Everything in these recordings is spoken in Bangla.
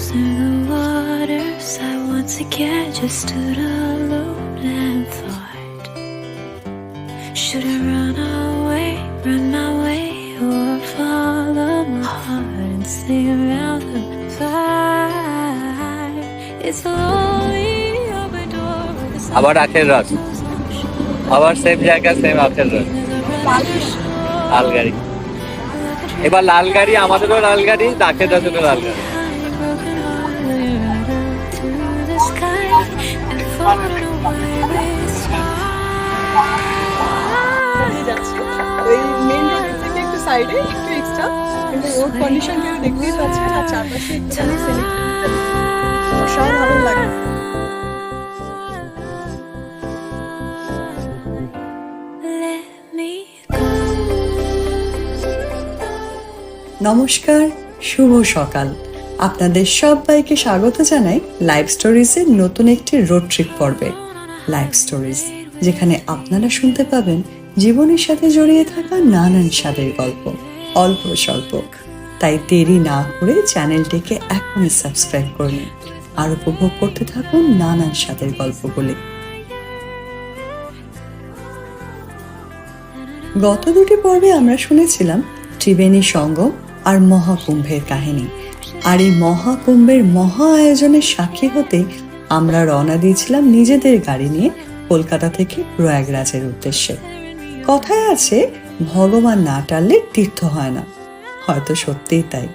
through the waters I once again just stood alone and thought, should I run away, run my way, or follow my heart and stay around the fire? It's a lonely open door with the sun. আবার আখের রস, আবার সেম জায়গা, সেম আখের রস। লাল গাড়ি, এবার লাল গাড়ি, আমাদেরও লাল গাড়ি, আখের রসেরও লাল গাড়ি। ওই মেইন রোড থেকে একটু সাইডে একটু এক্সট্রা, কিন্তু রোড কন্ডিশন কেউ দেখতেই পাচ্ছে না, চারপাশে অসাধারণ লাগে। নমস্কার, শুভ সকাল। আপনাদের সবাইকে স্বাগত জানাই লাইভ স্টোরিজের নতুন একটি রোড ট্রিপ পর্বে। লাইভ স্টোরিজ, যেখানে আপনারা শুনতে পাবেন জীবনের সাথে জড়িয়ে থাকা নানান স্বাদের গল্প, অল্প স্বল্প। তাই দেরি না করে চ্যানেলটিকে এখনই সাবস্ক্রাইব করুন আর উপভোগ করতে থাকুন নানান স্বাদের গল্পগুলি। গত দুটি পর্বে আমরা শুনেছিলাম ত্রিবেণী সঙ্গম আর মহাকুম্ভের কাহিনী। আর এই মহাকুম্ভের মহা আয়োজনের সাক্ষী হতে আমরা রওনা দিয়েছিলাম নিজেদের গাড়ি নিয়ে কলকাতা থেকে প্রয়াগরাজের উদ্দেশ্যে। কথায় আছে, ভগবান না টানলে তীর্থ হয় না। হয়তো সত্যিই তাই,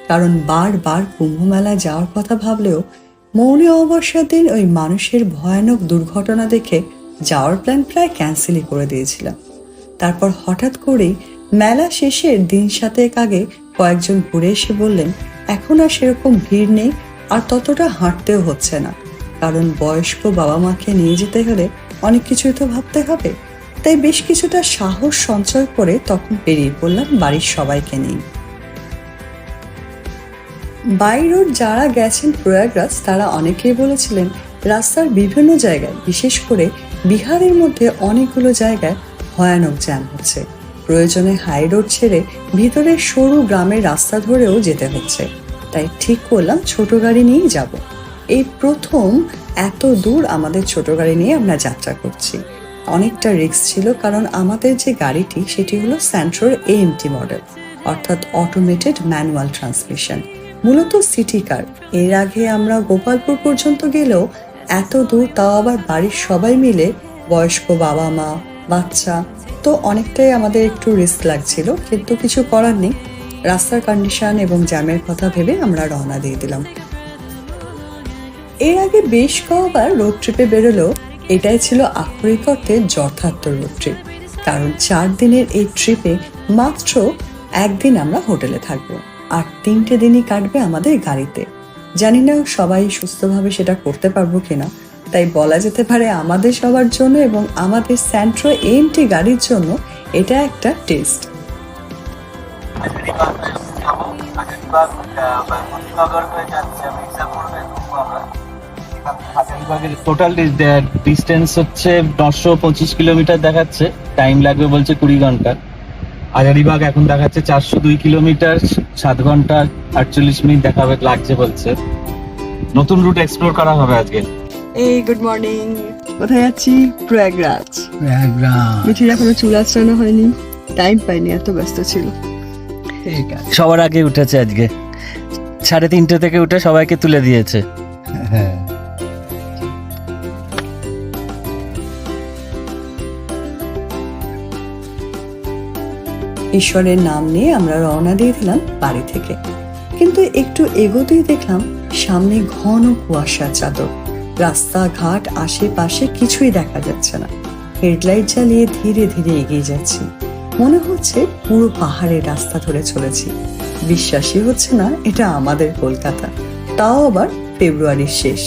কারণ বারবার কুম্ভ মেলায় যাওয়ার কথা ভাবলেও মৌনী অমাবস্যার দিন ওই মানুষের ভয়ানক দুর্ঘটনা দেখে যাওয়ার প্ল্যান প্রায় ক্যান্সেলই করে দিয়েছিলাম। তারপর হঠাৎ করেই মেলা শেষের দিন 7 আগে কয়েকজন ঘুরে এসে বললেন, এখন আর সেরকম ভিড় নেই, আর ততটা হাঁটতেও হচ্ছে না, কারণ বয়স্ক বাবা মাকে নিয়ে যেতে হলে অনেক কিছুই তো ভাবতে হবে। তাই বেশ কিছুটা সাহস সঞ্চয় করে তখন বেরিয়ে পড়লাম বাড়ির সবাইকে নিয়ে। বাই রোড যারা গেছেন প্রয়াগরাজ তারা অনেকেই বলেছিলেন রাস্তার বিভিন্ন জায়গায়, বিশেষ করে বিহারের মধ্যে অনেকগুলো জায়গায় ভয়ানক জ্যাম হচ্ছে। প্রয়োজনে হাই রোড ছেড়ে ভিতরের সরু গ্রামের রাস্তা ধরেও যেতে হচ্ছে। তাই ঠিক করলাম ছোট গাড়ি নিয়েই যাব। এই প্রথম এত দূর আমাদের ছোট গাড়ি নিয়ে আমরা যাত্রা করছি। অনেকটা রিস্ক ছিল, কারণ আমাদের যে গাড়িটি সেটি হলো স্যান্ট্রোর AMT মডেল, অর্থাৎ অটোমেটেড ম্যানুয়াল ট্রান্সমিশন, মূলত সিটি কার। এর আগে আমরা গোপালপুর পর্যন্ত গেলেও এত দূর, তাও আবার বাড়ির সবাই মিলে, বয়স্ক বাবা মা বাচ্চা, তো অনেকটাই আমাদের একটু রিস্ক লাগছিল, কিন্তু কিছু করার নেই। রাস্তার কন্ডিশন এবং জ্যামের কথা ভেবে আমরা রওনা দিয়ে দিলাম। এর আগে বেশ কয়েকবার রোড ট্রিপে বেরোলেও এটাই ছিল আক্ষরিক অর্থে যথার্থ রোড ট্রিপ, কারণ 4 দিনের এই ট্রিপে মাত্র একদিন আমরা হোটেলে থাকবো, আর 3টে দিনই কাটবে আমাদের গাড়িতে। জানি না সবাই সুস্থভাবে সেটা করতে পারবো কিনা, তাই বলা যেতে পারে আমাদের সবার জন্য এবং আমাদের স্যান্ট্রো AMT গাড়ির জন্য এটা একটা টেস্ট। টোটাল ডিস্টেন্স হচ্ছে 925 কিলোমিটার দেখাচ্ছে, টাইম লাগবে বলছে 20 ঘন্টা। হাজারিবাগ এখন দেখাচ্ছে 402 কিলোমিটার, 7 ঘন্টা 48 মিনিট দেখাবে লাগছে বলছে। নতুন রুট এক্সপ্লোর করা হবে আজকে। এই গুড মর্নিং, কোথায় যাচ্ছি? প্রয়াগরাজ। মিঠির এখনো চুল আঁচড়ানো হয়নি, টাইম পাইনি, এত ব্যস্ত ছিল। সবার আগে উঠেছে আজকে, 3:30 থেকে উঠে সবাইকে তুলে দিয়েছে। হ্যাঁ, ঈশ্বরের নাম নিয়ে আমরা রওনা দিয়ে দিলাম বাড়ি থেকে, কিন্তু একটু এগোতেই দেখলাম সামনে ঘন কুয়াশার চাদর। রাস্তাঘাট আশেপাশে কিছুই দেখা যাচ্ছে না। হেডলাইট জ্বালিয়ে ধীরে ধীরে এগিয়ে যাচ্ছি, মনে হচ্ছে পুরো পাহাড়ের রাস্তা ধরে চলেছি। বিশ্বাসই হচ্ছে না এটা আমাদের কলকাতা, তাও আবার ফেব্রুয়ারির শেষ।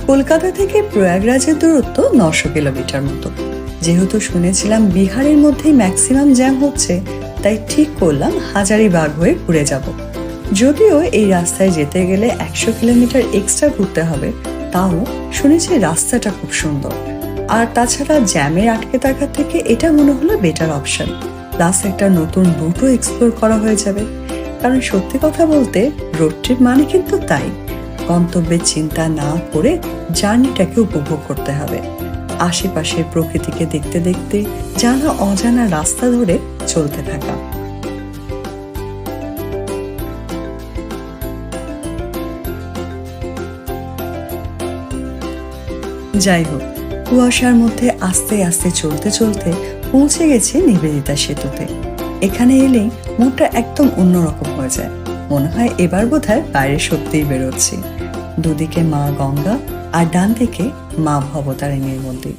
কলকাতা থেকে প্রয়াগরাজের দূরত্ব 900 কিলোমিটার মতো। যেহেতু শুনেছিলাম বিহারের মধ্যেই ম্যাক্সিমাম জ্যাম হচ্ছে, তাই ঠিক করলাম হাজারিবাগ হয়ে ঘুরে যাব। যদিও এই রাস্তায় যেতে গেলে 100 কিলোমিটার এক্সট্রা ঘুরতে হবে, তাও শুনেছি রাস্তাটা খুব সুন্দর। আর তাছাড়া জ্যামে আটকে থাকার থেকে এটা মনে হলো বেটার অপশন। প্লাস একটা নতুন রুটও এক্সপ্লোর করা হয়ে যাবে। কারণ সত্যি কথা বলতে রোড ট্রিপ মানে কিন্তু তাই, গন্তব্যের চিন্তা না করে জার্নিটাকে উপভোগ করতে হবে। আশেপাশের প্রকৃতিকে দেখতে দেখতে জানা অজানা রাস্তা ধরে চলতে থাকা। যাই হোক, কুয়াশার মধ্যে আস্তে আস্তে চলতে চলতে পৌঁছে গেছি নিবেদিতা সেতুতে। এখানে এলেই মনটা একদম অন্যরকম হয়ে যায়, মনে হয় এবার বোধহয় বাইরে সত্যিই বেরোচ্ছি। দুদিকে মা গঙ্গা আর ডান দিকে মা ভবতারিণীর মন্দির,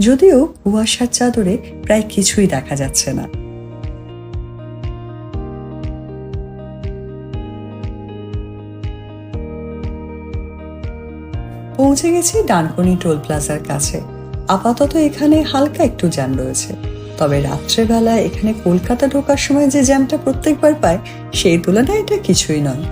যদিও কুয়াশার চাদরে প্রায় কিছুই দেখা যাচ্ছে না। পৌঁছে গেছি ডানকুনি টোল প্লাজার কাছে। আপাতত এখানে হালকা একটু জ্যাম রয়েছে, তবে রাত্রেবেলা এখানে কলকাতা ঢোকার সময় যে জ্যামটা প্রত্যেকবার পায় সেই তুলনায় এটা কিছুই নয়।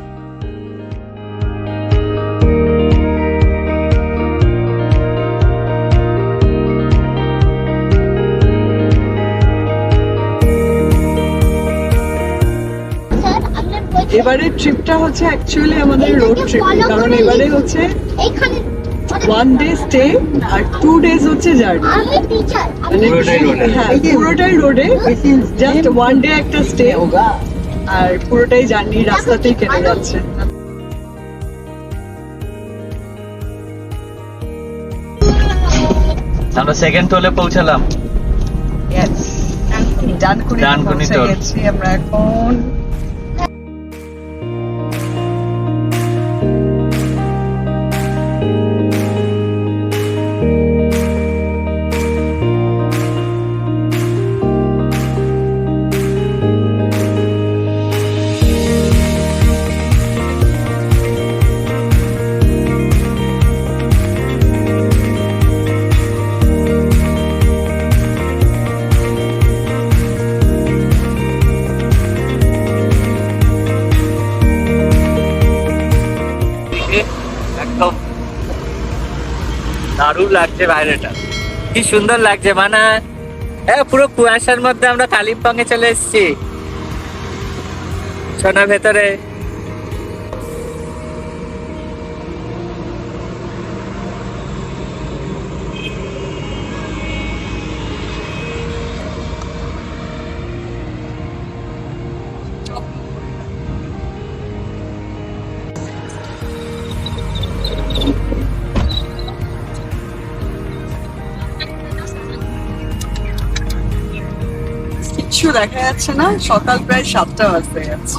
এবারের ট্রিপটা হচ্ছে অ্যাকচুয়ালি আমাদের রোড ট্রিপ, কারণ এবারে হচ্ছে 1 ডে স্টে আর 2 ডেজ হচ্ছে জার্নি। হ্যাঁ, পুরোটাই রোডে, জাস্ট 1 ডে একটা স্টে আর পুরোটাই জার্নি রাস্তাতেই কেটে যাচ্ছে। আমরা সেকেন্ড টোলে পৌঁছালাম। ডানকুনি ডানকুনি পৌঁছে টোল। গেছি আমরা এখন। একদম দারুণ লাগছে বাইরেটা, কি সুন্দর লাগছে। মানে পুরো কুয়াশার মধ্যে আমরা কালিম্পং এ চলে এসেছি, সোনার ভেতরে। কিছু দেখা যাচ্ছে না, সকাল প্রায় 7টা বাজতে গেছে।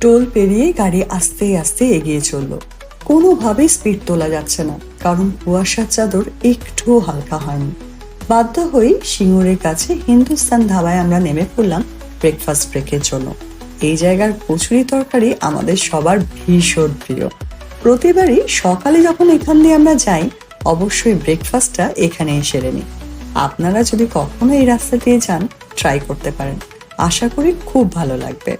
টোল পেরিয়ে গাড়ি আস্তে আস্তে এগিয়ে চললো। কোনোভাবেই স্পিড তোলা যাচ্ছে না, কারণ কুয়াশার চাদর একটুও হালকা হয়নি। বাধ্য হয়ে সিঙ্গুরের কাছে হিন্দুস্তান ধাবায় আমরা নেমে পড়লাম ব্রেকফাস্ট ব্রেকের জন্য। এই জায়গার কচুরি তরকারি আমাদের সবার ভীষণ প্রিয়। প্রতিবারই সকালে যখন এখান দিয়ে আমরা যাই, অবশ্যই ব্রেকফাস্টটা এখানেই সেরে নিই। আপনারা যদি কখনো এই রাস্তা দিয়ে যান, ট্রাই করতে পারেন, আশা করি খুব ভালো লাগবে।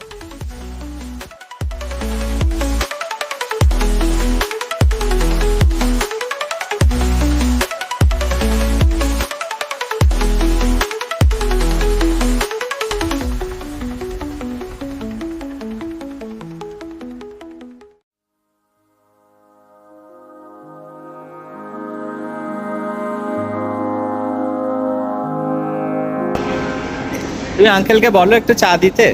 তুমি আঙ্কেলকে বলো একটু চা দিতে।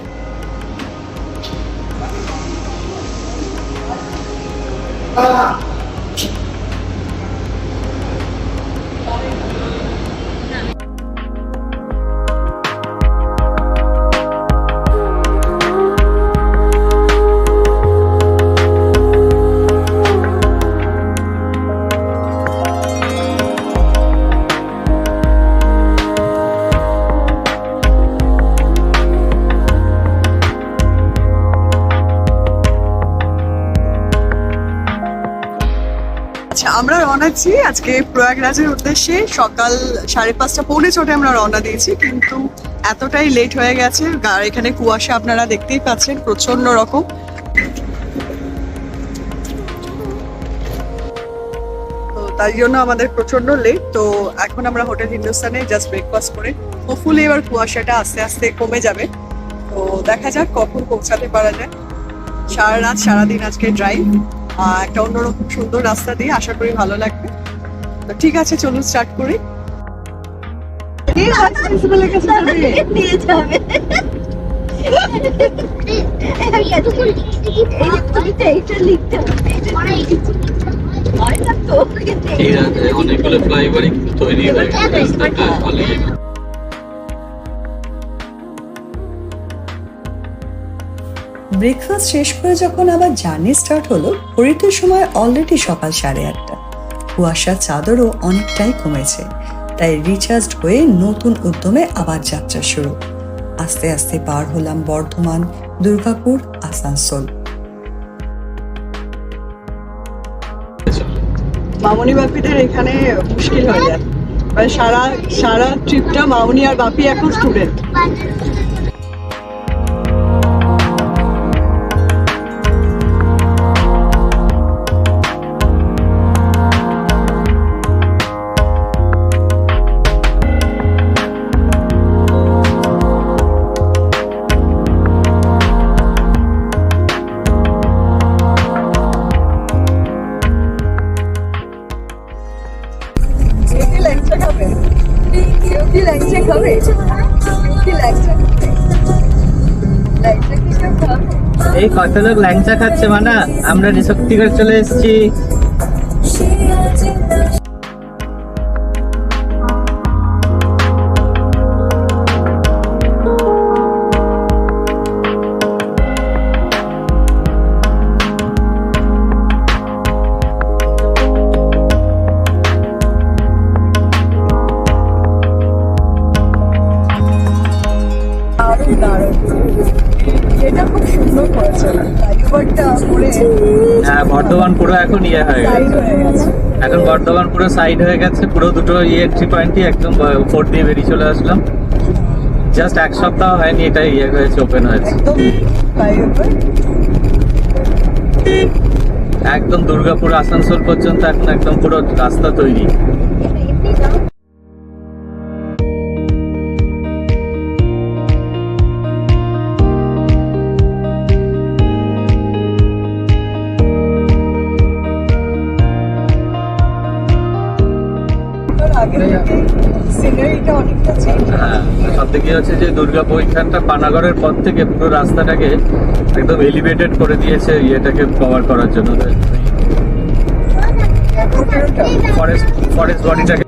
আচ্ছা, আমরা রওনা দিচ্ছি আজকে প্রয়াগরাজের উদ্দেশ্যে। সকাল 5:30 পৌনে 6টায় আমরা রওনা দিয়েছি, কিন্তু এতটাই লেট হয়ে গেছে। আর এখানে কুয়াশা আপনারা দেখতেই পাচ্ছেন প্রচন্ড রকম। তো তাই জন্য আমাদের প্রচন্ড লেট। তো এখন আমরা হোটেল হিন্দুস্তানে জাস্ট ব্রেকফাস্ট করে হোপফুলি এবার কুয়াশাটা আস্তে আস্তে কমে যাবে। তো দেখা যাক কখন পৌঁছাতে পারা যায়। সারা রাত সারাদিন আজকে ড্রাইভ, একটা অন্যরকম সুন্দর রাস্তা দিয়ে, আশা করি ভালো লাগবে। তো ঠিক আছে, চলুন স্টার্ট করি। নিয়ে যাবে এইটা লিখতে অনেকগুলো ফ্লাইওভারই তৈরি হয়ে ব্রেকফাস্ট শেষ করে যখন আবার জার্নি স্টার্ট হলো, ঘড়িতে সময় অলরেডি সকাল 8:30। কুয়াশার চাদরও অনেকটাই কমেছে, তাই রিচার্জড হয়ে নতুন উদ্যমে আবার যাত্রা শুরু। আস্তে আস্তে পার হলাম বর্ধমান, দুর্গাপুর, আসানসোল। মামনি বাপিদের এখানে মুশকিল হয়ে যায়, মানে সারা ট্রিপটা মামনি আর বাপি এখন স্টুডেন্ট। এই কত লোক ল্যাংচা খাচ্ছে, মানা আমরা রিশক্তিগড় চলে এসেছি। এটা খুব সুন্দর করেছে, ফ্লাইওভারটা করে হ্যাঁ, বর্ধমান পুরো এখন ইয়ে হয়ে গেছে। সাইড হয়ে গেছে। এখন বর্ধমান পুরো সাইড হয়ে গেছে, পুরো দুটো এন্ট্রি পয়েন্টই একদম 4 দিয়ে বেরিয়ে চলে আসলাম। জাস্ট এক সপ্তাহ হয়নি এটা ইয়ে হয়েছে, ওপেন হয়েছে। একদম ফ্লাইওভার। একদম দুর্গাপুর আসানসোল পর্যন্ত এখন একদম পুরো রাস্তা তৈরি। সিনারিটা অনেকটা চেঞ্জ। হ্যাঁ, সব থেকে হচ্ছে যে দুর্গাপুর ওইখানটা পানাগড়ের পর থেকে পুরো রাস্তাটাকে একদম এলিভেটেড করে দিয়েছে, ইয়েটাকে কভার করার জন্য। ফরেস্ট বডিটাকে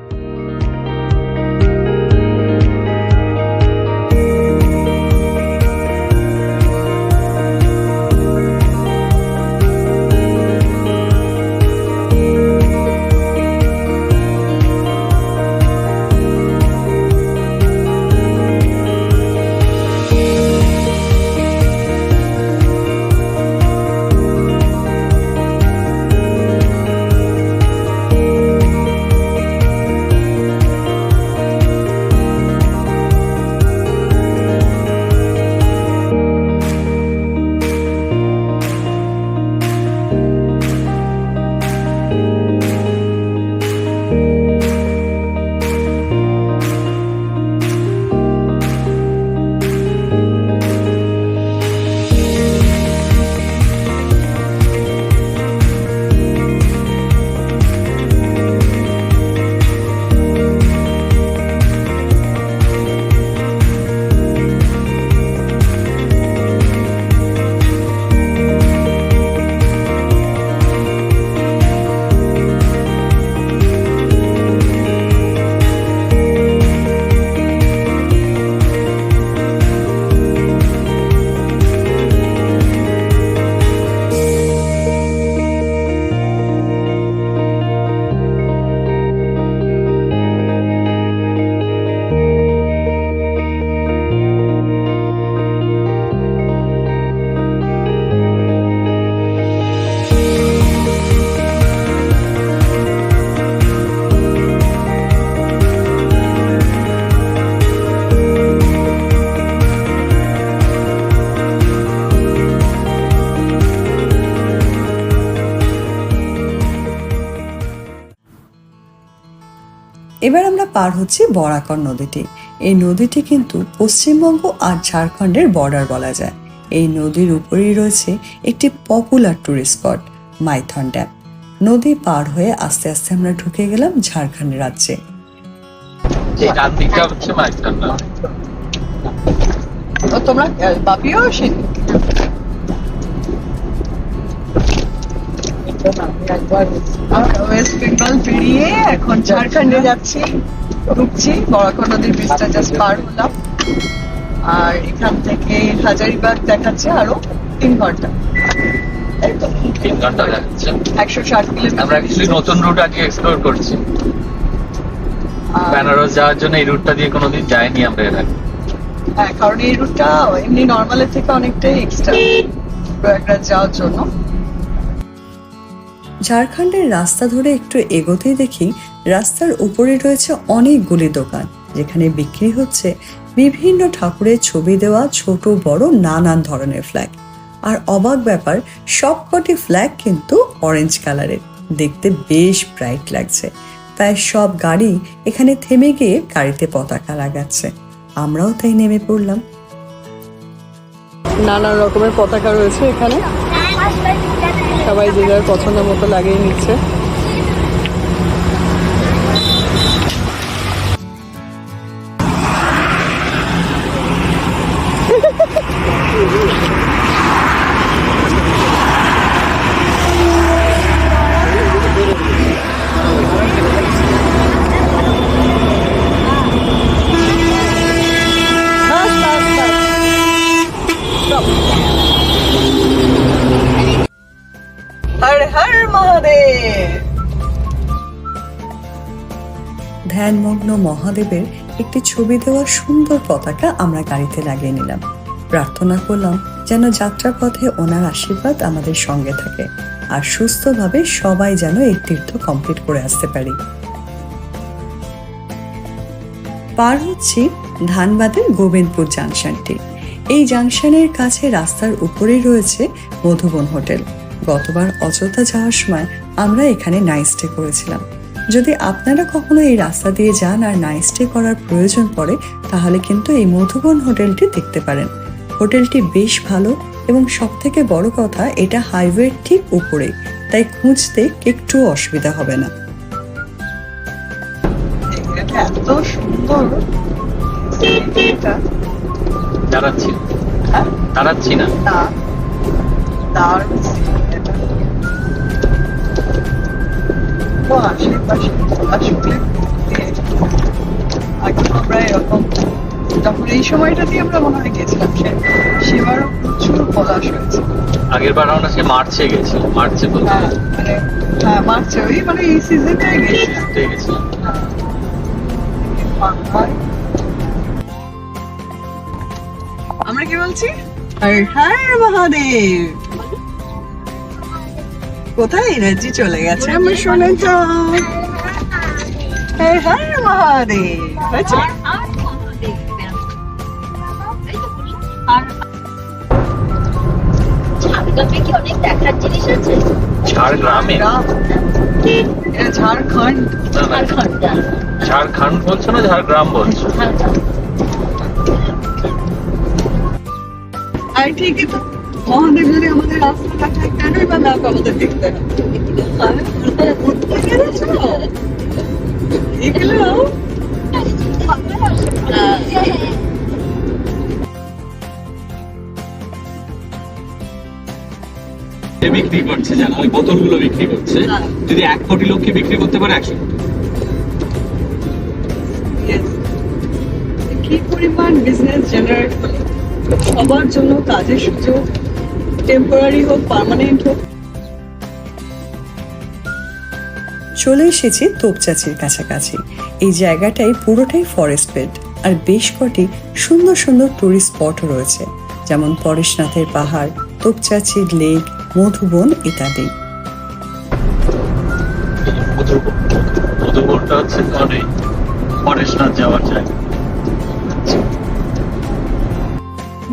এবার আমরা পার হচ্ছি বরাকর নদীটি। এই নদীটি কিন্তু পশ্চিমবঙ্গ আর ঝাড়খণ্ডের বর্ডার বলা যায়। এই নদীর উপরেই রয়েছে একটি popular tourist spot Maithon dam. নদী পার হয়ে আস্তে আস্তে আমরা ঢুকে গেলাম ঝাড়খণ্ড রাজ্যে। ডান দিকটা হচ্ছে মাইথন ড্যাম। তোমরা বাপিও আসেন? ওয়েস্ট বেঙ্গল পেরিয়ে এখন ঝাড়খণ্ডে যাচ্ছি, ঢুকছি। বরাকর নদীর ব্রিজটা জাস্ট পার হলাম, আর এখান থেকে হাজারিবাগ দেখাচ্ছে আরো 3 ঘন্টা, তাই তো? 3 ঘন্টা যাচ্ছে। 160 কিলোমিটার। আমরা অ্যাকচুয়ালি নতুন রুট আজকে এক্সপ্লোর করছি। বেনারস যাওয়ার জন্য এই রুটটা দিয়ে কোনোদিন যাইনি আমরা এর আগে। হ্যাঁ, কারণ এই রুটটা এমনি নর্মালের থেকে অনেকটাই এক্সট্রা প্রয়াগরাজ যাওয়ার জন্য। ঝাড়খণ্ডের রাস্তা ধরে একটু এগোতেই দেখি রাস্তার উপরে রয়েছে অনেকগুলি দোকান, যেখানে বিক্রি হচ্ছে বিভিন্ন ঠাকুরের ছবি দেওয়া ছোট বড় নানান ধরনের ফ্ল্যাগ। আর অবাক ব্যাপার, সবকটি ফ্ল্যাগ কিন্তু অরেঞ্জ কালারের, দেখতে বেশ ব্রাইট লাগছে। তাই সব গাড়ি এখানে থেমে গিয়ে গাড়িতে পতাকা লাগাচ্ছে। আমরাও তাই নেমে পড়লাম। নানান রকমের পতাকা রয়েছে এখানে, সবাই যে যার পছন্দ মতো লাগিয়ে নিচ্ছে। হর হর মহাদেব। ধ্যানমগ্ন মহাদেবের একটি ছবি দেওয়া সুন্দর পতাকা আমরা গাড়িতে লাগিয়ে নিলাম। প্রার্থনা করলাম যেন যাত্রার পথে ওনার আশীর্বাদ আমাদের সঙ্গে থাকে, আর সুস্থভাবে সবাই যেন এই তীর্থ কমপ্লিট করে আসতে পারি। পার হচ্ছি ধানবাদের গোবিন্দপুর জাংশনটি। এই জাংশনের কাছে রাস্তার উপরেই রয়েছে মধুবন হোটেল। গতবার অযোধ্যা যাওয়ার সময় আমরা এখানে নাইট স্টে করেছিলাম। যদি আপনারা কখনো এই রাস্তা দিয়ে যান আর নাইট স্টে করার প্রয়োজন পড়ে, তাহলে কিন্তু এই মধুবন হোটেলটি দেখতে পারেন। হোটেলটি বেশ ভালো, এবং সব থেকে বড় কথা, এটা হাইওয়ের ঠিক উপরে, তাই খুঁজতে একটু অসুবিধা হবে না। এত সুন্দর এটা। দাঁড়াচ্ছি না। হ্যাঁ? দাঁড়াচ্ছি না। না, দারুণ এটা। ও আশেপাশে আসলে আগে আমরা এরকম, তখন এই সময়টাতে আমরা মনে হয় গেছিলাম, সেবারও প্রচুর পলাশ হয়েছে। আগের বার আমরা সে মার্চে গেছিলাম, মার্চে হ্যাঁ, মানে হ্যাঁ মার্চে, ওই মানে এই সিজনটাই গেছিলাম। গেছিলাম। আমরা কি বলছি? হর হর মহাদেব। কোথায় এনার্জি চলে গেছে আমরা শুনে তো। হর হর মহাদেব হয়েছে? ঝাড়গ্রামে কি অনেক দেখার জিনিস আছে? ঝাড়গ্রামে? এটা ঝাড়খণ্ড। না, না, ঝাড়খণ্ড বলছো না ঝাড়গ্রাম বলছো? আর ঠিকই তো, মহাদেব যদি আমাদের রাস্তা দেখায়, কেনই বা না আমাদের দেখতে হবে? এগুলো বিক্রি করছে, জানো ওই বোতলগুলো বিক্রি করছে। যদি 1 কোটি লোককে বিক্রি করতে পারে 100 কোটি। কি পরিমাণ বিজনেস জেনারেট হলো, সবার জন্য কাজের সুযোগ, টেম্পোরারি হোক পার্মানেন্ট হোক। চলে এসেছি তোপচাচির কাছাকাছি। এই জায়গাটাই পুরোটাই ফরেস্ট বেল্ট, আর বেশ কটি সুন্দর সুন্দর টুরিস্ট স্পটও রয়েছে, যেমন পরেশনাথের পাহাড়, তোপচাচির লেক, মধুবন ইত্যাদি। মধুবনটা হচ্ছে অনেক পরেশনাথ যাওয়ার জায়গা।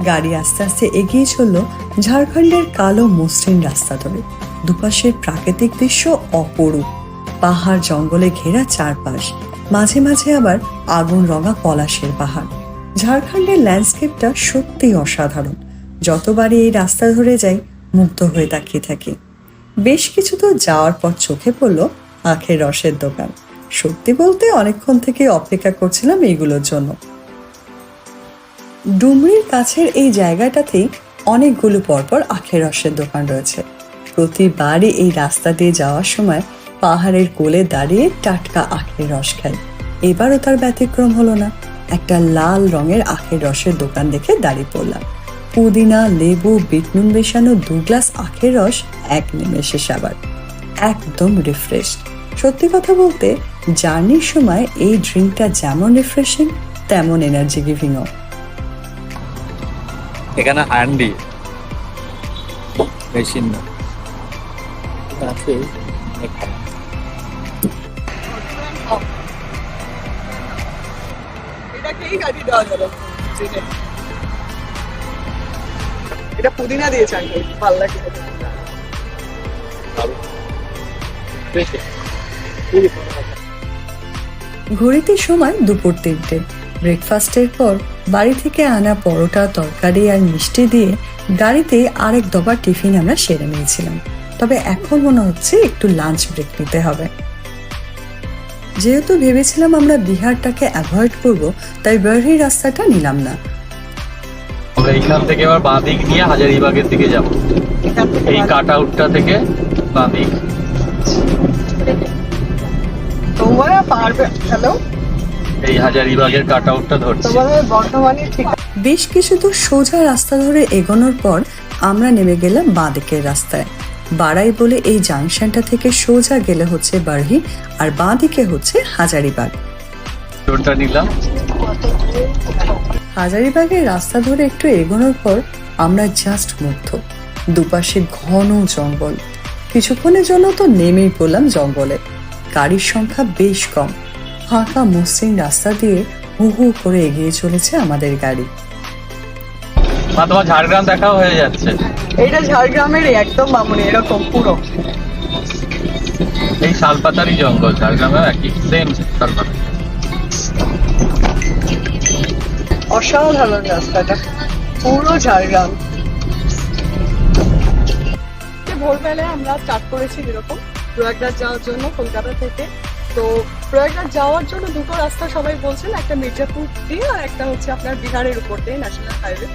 গাড়ি আস্তে আস্তে এগিয়ে চলল ঝাড়খণ্ডের কালো মসৃণ রাস্তা ধরে। দুপাশের প্রাকৃতিক দৃশ্য অপরূপ, পাহাড় জঙ্গলে ঘেরা চারপাশ, মাঝে মাঝে আবার আগুন রঙা পলাশের পাহাড়। ঝাড়খণ্ডের ল্যান্ডস্কেপটা সত্যিই অসাধারণ। যতবারই এই রাস্তা ধরে যাই মুগ্ধ হয়ে তাকিয়ে থাকি। বেশ কিছু তো যাওয়ার পর চোখে পড়লো আখের রসের দোকান। সত্যি বলতে অনেকক্ষণ থেকে অপেক্ষা করছিলাম এইগুলোর জন্য। ডুমরির কাছের এই জায়গাটাতেই অনেকগুলো পরপর আখের রসের দোকান রয়েছে। প্রতিবারই এই রাস্তা দিয়ে যাওয়ার সময় পাহাড়ের কোলে দাঁড়িয়ে টাটকা আখের রস খাই। এবারও তার ব্যতিক্রম হলো না। একটা লাল রঙের আখের রসের দোকান দেখে দাঁড়িয়ে পড়লাম। পুদিনা, লেবু, বিটনুন মেশানো 2 গ্লাস আখের রস এক নিমেষে সাবার, একদম রিফ্রেশ। সত্যি কথা বলতে জার্নির সময় এই ড্রিঙ্কটা যেমন রিফ্রেশিং তেমন এনার্জি গিভিংও। এখানে হ্যান্ডি মেশিন না আছে। এটাকেই গাড়ি দেওয়া যাবে। এটা পুদিনা দিয়ে চান ভালো লাগে। ঘড়িতে সময় দুপুর 3টে। ব্রেকফাস্টের পর বাড়ি থেকে আনা পরোটা, তরকারি আর মিষ্টি দিয়ে গাড়িতে আরেক দফা টিফিন আমরা সেরে নিয়েছিলাম। তবে এখন মনে হচ্ছে একটু লাঞ্চ ব্রেক নিতে হবে। যেহেতু ভেবেছিলাম আমরা বিহারটাকে অ্যাভয়েড করব, তাই বারহি রাস্তাটা নিলাম না। আমরা এইখান থেকে এবার বাঁ দিক নিয়ে হাজারিবাগের দিকে যাব। এই কাট আউটটা থেকে বাঁ দিক। তোমরা পারবে। হ্যালো, এই হাজারিবাগের কাট আউটটা ধরছি। তোমাদের বর্ধমানে ঠিক বেশ কিছু দূর সোজা রাস্তা ধরে এগোনোর পর আমরা নেমে গেলাম বাঁ দিকের রাস্তায়। বাড়াই বলে এই জাংশনটা থেকে সোজা গেলে হচ্ছে বারহি, আর বাঁ দিকে হচ্ছে হাজারিবাগ। রোডটা নিলাম। হাজারিবাগের রাস্তা ধরে একটু এগোনোর পর আমরা জাস্ট মুগ্ধ। দুপাশে ঘন জঙ্গল। কিছুক্ষণের জন্য তো নেমেই পড়লাম জঙ্গলে। গাড়ির সংখ্যা বেশ কম। ফাঁকা মসৃণ রাস্তা দিয়ে হু হু করে এগিয়ে চলেছে আমাদের গাড়ি। তোমার ঝাড়গ্রাম দেখাও হয়ে যাচ্ছে। এইটা ঝাড়গ্রামের একদম মামুনি এরকম পুরো। এই শালপাতারই জঙ্গল, ঝাড়গ্রামের একই সেম শালপাতা। অসাধারণ রাস্তাটা, পুরো ঝাড়গ্রাম। ভোরবেলায় আমরা স্টার্ট করেছি এরকম প্রয়াগরাজ যাওয়ার জন্য কলকাতা থেকে। তো প্রয়াগরাজ যাওয়ার জন্য দুটো রাস্তা সবাই বলছেন, একটা মির্জাপুর দিয়ে আর একটা হচ্ছে আপনার বিহারের উপর দিয়ে ন্যাশনাল হাইওয়ে।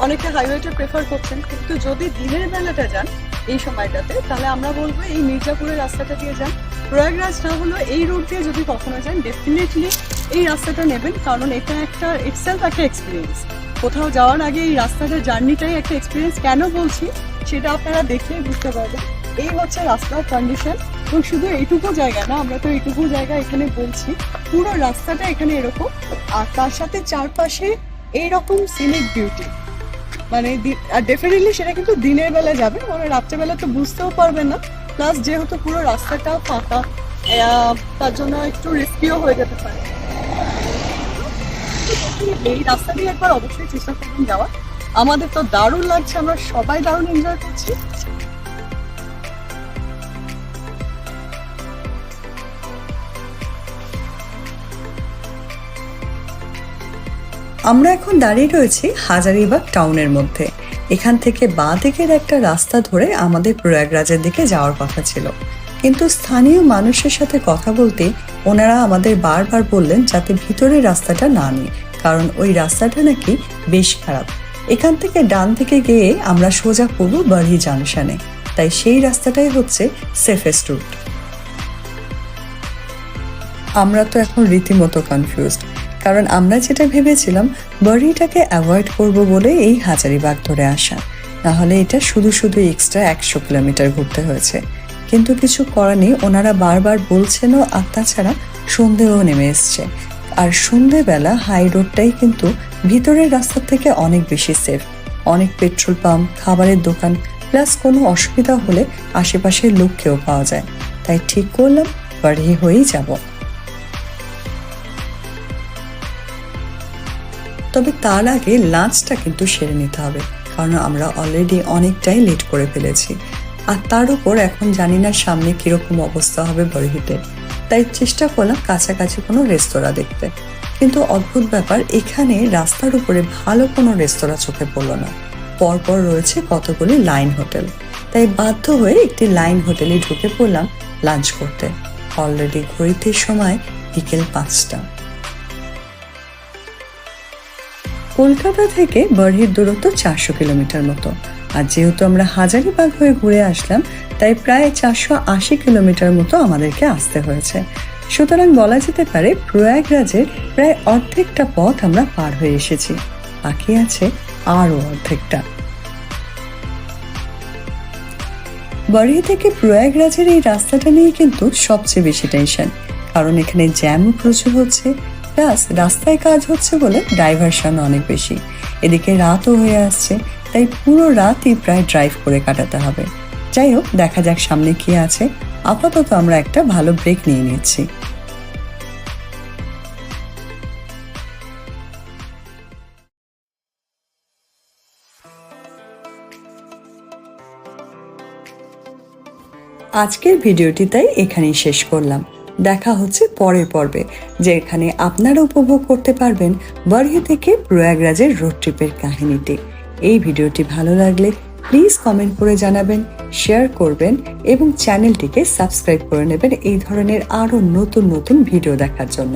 অনেকে হাইওয়েটা প্রেফার করছেন, কিন্তু যদি দিনের বেলাটা যান এই সময়টাতে তাহলে আমরা বলবো এই মির্জাপুরের রাস্তাটা দিয়ে যান। প্রয়াগরাজ না হলো এই রুট দিয়ে যদি কখনো যান ডেফিনেটলি এই রাস্তাটা নেবেন, কারণ এটা একটা ইটসেলফ একটা এক্সপিরিয়েন্স। কোথাও যাওয়ার আগে এই রাস্তাটার জার্নিটাই একটা এক্সপিরিয়েন্স। কেন বলছি সেটা আপনারা দেখলেই বুঝতে পারবেন। এই হচ্ছে রাস্তার কন্ডিশন, এবং শুধু এইটুকু জায়গা না, আমরা তো এইটুকু জায়গা এখানে বলছি, পুরো রাস্তাটা এখানে এরকম। আর তার সাথে চারপাশে এইরকম সিনিক বিউটি, মানে আর ডেফিনেটলি সেটা কিন্তু দিনের বেলা যাবে, মানে রাত্রেবেলা তো বুঝতেও পারবেন না। প্লাস যেহেতু পুরো রাস্তাটা ফাঁকা, তার জন্য একটু রিস্কিও হয়ে যেতে পারে। এই রাস্তা দিয়ে একবার অবশ্যই চেষ্টা করুন যাওয়ার। আমাদের তো দারুণ লাগছে, আমরা সবাই দারুণ এনজয় করছি। আমরা এখন দাঁড়িয়ে রয়েছি হাজারিবাগ টাউনের মধ্যে। এখান থেকে বাঁ দিকের একটা রাস্তা ধরে আমাদের প্রয়াগরাজের দিকে যাওয়ার কথা ছিল, কিন্তু স্থানীয় মানুষের সাথে কথা বলতে ওনারা আমাদের বারবার বললেন যাতে ভিতরের রাস্তাটা না নিই, কারণ ওই রাস্তাটা নাকি বেশ খারাপ। এখান থেকে ডান থেকে গিয়ে আমরা সোজা পড়ব বারহি জাংশনে, তাই সেই রাস্তাটাই হচ্ছে সেফেস্ট রুট। আমরা তো এখন রীতিমতো কনফিউজড, কারণ আমরা যেটা ভেবেছিলাম বারহিটাকে অ্যাভয়েড করব বলে এই হাজারিবাগ ধরে আসা, নাহলে এটা শুধু শুধু এক্সট্রা 100 কিলোমিটার ঘুরতে হয়েছে। কিন্তু কিছু করার নেই, ওনারা বারবার বলছেনও, আর তাছাড়া সন্ধেও নেমে এসছে। আর সন্ধেবেলা হাই রোডটাই কিন্তু ভিতরের রাস্তার থেকে অনেক বেশি সেফ। অনেক পেট্রোল পাম্প, খাবারের দোকান, প্লাস কোনো অসুবিধা হলে আশেপাশের লোককেও পাওয়া যায়। তাই ঠিক করলাম বারহি হয়েই যাব। তবে তার আগে লাঞ্চটা কিন্তু সেরে নিতে হবে, কারণ আমরা অলরেডি অনেকটাই লেট করে ফেলেছি। আর তার উপর এখন জানি না সামনে কিরকম অবস্থা হবে বারহিতে, তাই চেষ্টা করলাম কাছাকাছি কোনো রেস্তোরাঁ দেখতে, কিন্তু অদ্ভুত ব্যাপার, এখানে রাস্তার উপরে ভালো কোনো রেস্তোরাঁ চোখে পড়লো না। পরপর রয়েছে কতগুলি লাইন হোটেল, তাই বাধ্য হয়ে একটি লাইন হোটেলে ঢুকে পড়লাম লাঞ্চ করতে। অলরেডি ঘড়িতে সময় বিকেল 5টা। কলকাতা থেকে বরহির দূরত্ব 400 কিলোমিটার মতো, আর যেহেতু আমরা হাজারীবাগ হয়ে ঘুরে আসলাম তাই প্রায় 480 কিলোমিটার মতো আমাদেরকে আসতে হয়েছে। সুতরাং বলা যেতে পারে প্রয়াগরাজের প্রায় অর্ধেকটা পথ আমরা পার হয়ে এসেছি, বাকি আছে আরও অর্ধেকটা। বরহি থেকে প্রয়াগরাজের এই রাস্তাটা নিয়ে কিন্তু সবচেয়ে বেশি টেনশন, কারণ এখানে জ্যামও প্রচুর হচ্ছে, প্লাস রাস্তায় কাজ হচ্ছে বলে ডাইভারশন অনেক বেশি। এদিকে রাতও হয়ে আসছে, তাই পুরো রাতই প্রায় ড্রাইভ করে কাটাতে হবে। যাই হোক, দেখা যাক সামনে কি আছে। আপাতত আমরা একটা ভালো ব্রেক নিয়ে নিচ্ছি। আজকের ভিডিওটি তাই এখানেই শেষ করলাম। দেখা হচ্ছে পরের পর্বে, যেখানে আপনারা উপভোগ করতে পারবেন বরহি থেকে প্রয়াগরাজের রোড ট্রিপের কাহিনীটি। এই ভিডিওটি ভালো লাগলে প্লিজ কমেন্ট করে জানাবেন, শেয়ার করবেন এবং চ্যানেলটিকে সাবস্ক্রাইব করে নেবেন এই ধরনের আরো নতুন নতুন ভিডিও দেখার জন্য।